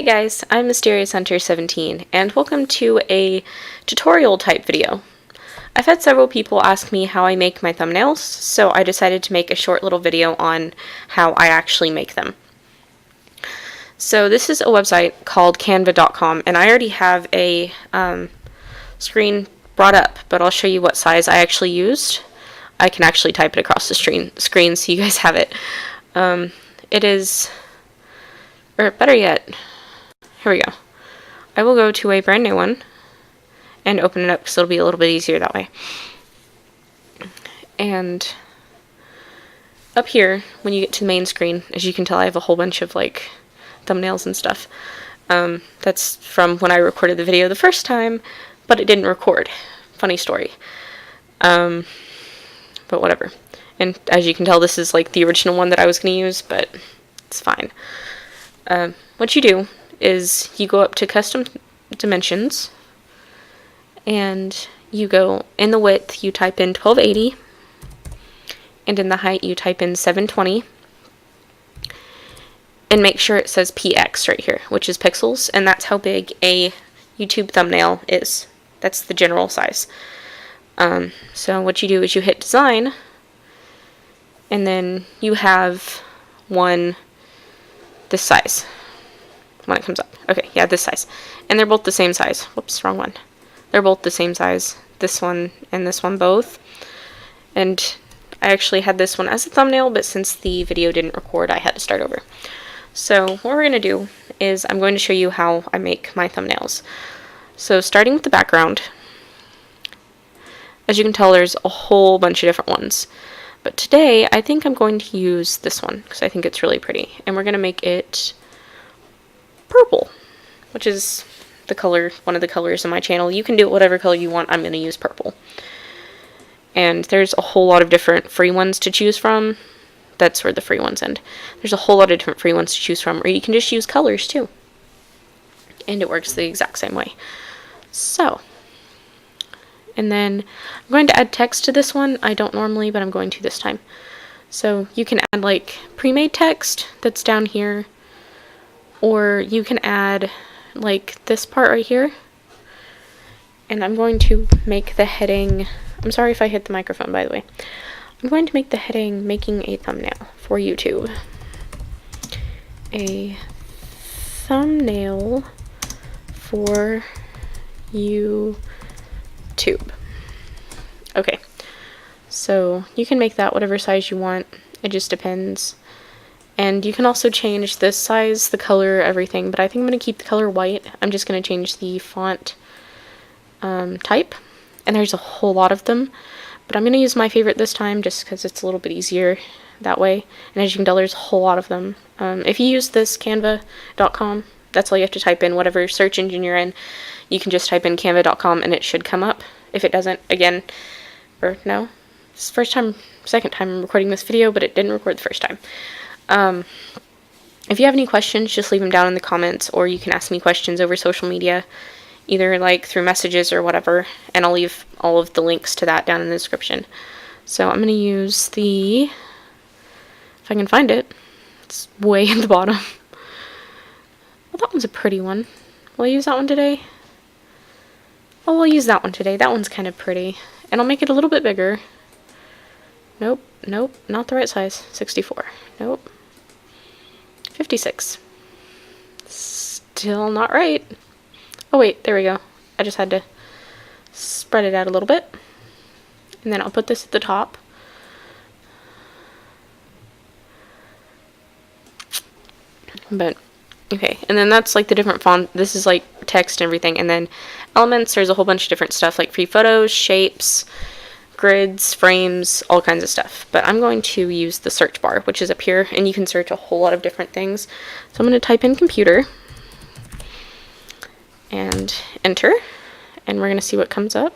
Hey guys, I'm Mysterious Hunter 17 and welcome to a tutorial type video. I've had several people ask me how I make my thumbnails, so I decided to make a short little video on how I actually make them. So this is a website called canva.com, and I already have a screen brought up, but I'll show you what size I actually used. I can actually type it across the screen so you guys have it. It is, or better yet, here we go. I will go to a brand new one and open it up because it'll be a little bit easier that way. And up here, when you get to the main screen, as you can tell, I have a whole bunch of like thumbnails and stuff. That's from when I recorded the video the first time, but it didn't record. Funny story. But whatever. And as you can tell, this is like the original one that I was going to use, but it's fine. What you do is you go up to custom dimensions, and you go in the width, you type in 1280, and in the height you type in 720, and make sure it says px right here, which is pixels, and that's how big a YouTube thumbnail is. That's the general size. So what you do is you hit design, and then you have one this size when it comes up. Okay, yeah, this size. And they're both the same size. Whoops, wrong one. They're both the same size. This one and this one both. And I actually had this one as a thumbnail, but since the video didn't record, I had to start over. So what we're going to do is I'm going to show you how I make my thumbnails. So starting with the background, as you can tell, there's a whole bunch of different ones. But today, I think I'm going to use this one because I think it's really pretty. And we're going to make it purple, which is the color, one of the colors in my channel. You can do it whatever color you want. I'm going to use purple. And there's a whole lot of different free ones to choose from. That's where the free ones end. There's a whole lot of different free ones to choose from, or you can just use colors too. And it works the exact same way. So, and then I'm going to add text to this one. I don't normally, but I'm going to this time. So you can add like pre-made text that's down here, or you can add like this part right here. And I'm going to make the heading, I'm sorry if I hit the microphone, by the way. I'm going to make the heading making a thumbnail for YouTube. A thumbnail for YouTube. Okay, so you can make that whatever size you want. It just depends. And you can also change this size, the color, everything, but I think I'm going to keep the color white. I'm just going to change the font type, and there's a whole lot of them, but I'm going to use my favorite this time just because it's a little bit easier that way. And as you can tell, there's a whole lot of them. If you use this canva.com, that's all you have to type in. Whatever search engine you're in, you can just type in canva.com and it should come up. If it doesn't, again, or no, it's the second time I'm recording this video, but it didn't record the first time. If you have any questions, just leave them down in the comments, or you can ask me questions over social media, either like through messages or whatever, and I'll leave all of the links to that down in the description. So I'm going to use the, if I can find it, it's way at the bottom. Well, that one's a pretty one. Will I use that one today? Oh, we'll use that one today. That one's kind of pretty. And I'll make it a little bit bigger. Nope, nope, not the right size. 64. Nope. 56. Still not right. Oh wait, there we go. I just had to spread it out a little bit. And then I'll put this at the top. But, okay, and then that's like the different font. This is like text and everything. And then elements, there's a whole bunch of different stuff like free photos, shapes, grids, frames, all kinds of stuff. But I'm going to use the search bar, which is up here, and you can search a whole lot of different things. So I'm going to type in computer and enter, and we're going to see what comes up.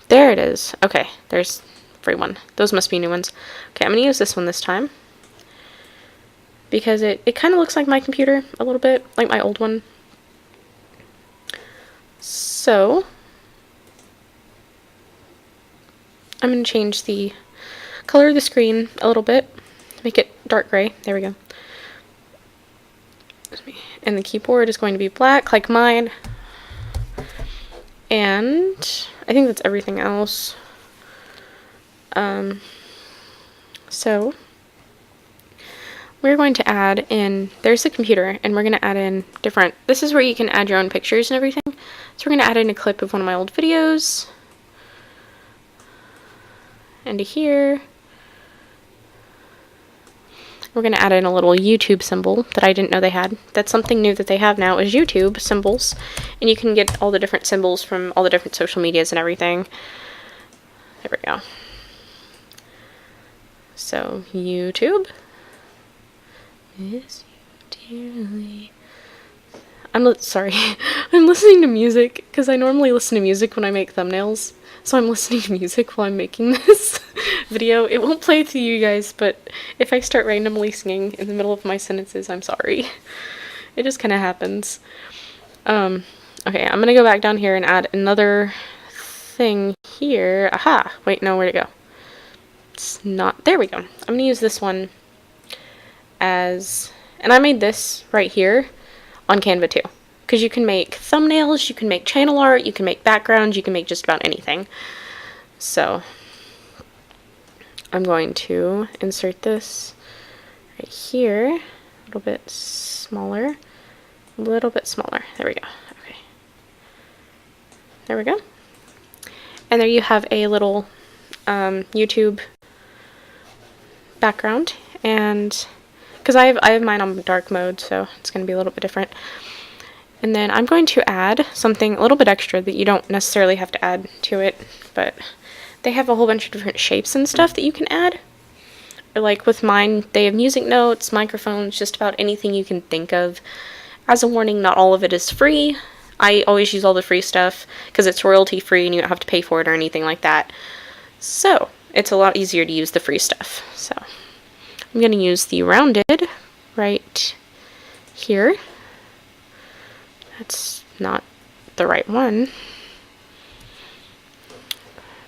There it is. Okay, there's free one. Those must be new ones. Okay, I'm going to use this one this time because it kind of looks like my computer a little bit, like my old one. So I'm going to change the color of the screen a little bit make it dark gray. There we go. And the keyboard is going to be black, like mine. And I think that's everything else. So we're going to add in, there's the computer, and we're going to add in different, this is where you can add your own pictures and everything. So we're going to add in a clip of one of my old videos. And to here. We're going to add in a little YouTube symbol that I didn't know they had. That's something new that they have now, is YouTube symbols. And you can get all the different symbols from all the different social medias and everything. There we go. So, YouTube. Miss you dearly. Sorry. I'm listening to music, because I normally listen to music when I make thumbnails. So I'm listening to music while I'm making this video. It won't play to you guys, but if I start randomly singing in the middle of my sentences, I'm sorry. It just kind of happens. Okay, I'm gonna go back down here and add another thing here. Aha! Wait, no, where'd it go? It's not, there we go. I'm gonna use this one as, and I made this right here on Canva too. Because you can make thumbnails, you can make channel art, you can make backgrounds, you can make just about anything. So, I'm going to insert this right here, a little bit smaller, a little bit smaller. There we go. Okay. There we go. And there you have a little YouTube background, and because I have mine on dark mode, so it's going to be a little bit different. And then I'm going to add something a little bit extra that you don't necessarily have to add to it, but they have a whole bunch of different shapes and stuff that you can add. Or like with mine, they have music notes, microphones, just about anything you can think of. As a warning, not all of it is free. I always use all the free stuff because it's royalty free and you don't have to pay for it or anything like that. So it's a lot easier to use the free stuff. So I'm going to use the rounded right here. That's not the right one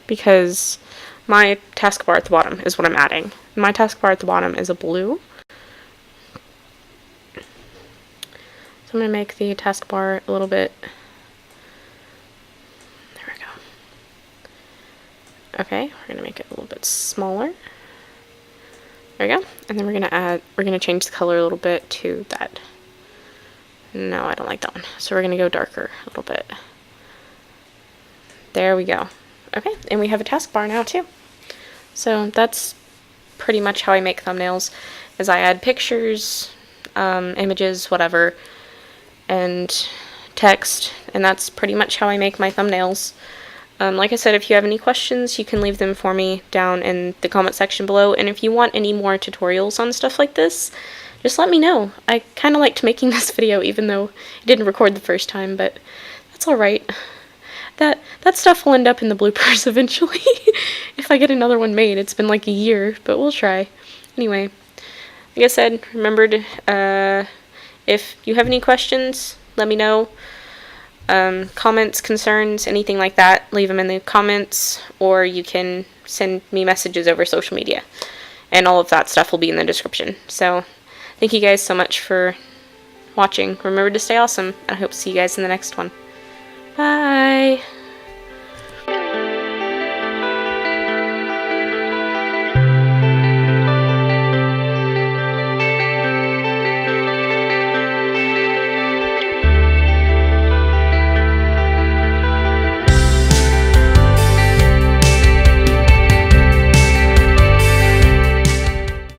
because my taskbar at the bottom is what I'm adding. My taskbar at the bottom is a blue. So I'm going to make the taskbar a little bit, there we go. Okay, we're going to make it a little bit smaller. There we go. And then we're going to change the color a little bit to that. No, I don't like that one. So we're going to go darker a little bit. There we go. Okay, and we have a taskbar now too. So that's pretty much how I make thumbnails, is I add pictures, images, whatever, and text, and that's pretty much how I make my thumbnails. Like I said, if you have any questions, you can leave them for me down in the comment section below, and if you want any more tutorials on stuff like this, just let me know. I kind of liked making this video even though it didn't record the first time, but that's alright. That stuff will end up in the bloopers eventually. If I get another one made. It's been like a year, but we'll try. Anyway, like I said, remember to, if you have any questions, let me know. Comments, concerns, anything like that, leave them in the comments, or you can send me messages over social media. And all of that stuff will be in the description. So, thank you guys so much for watching. Remember to stay awesome. I hope to see you guys in the next one. Bye!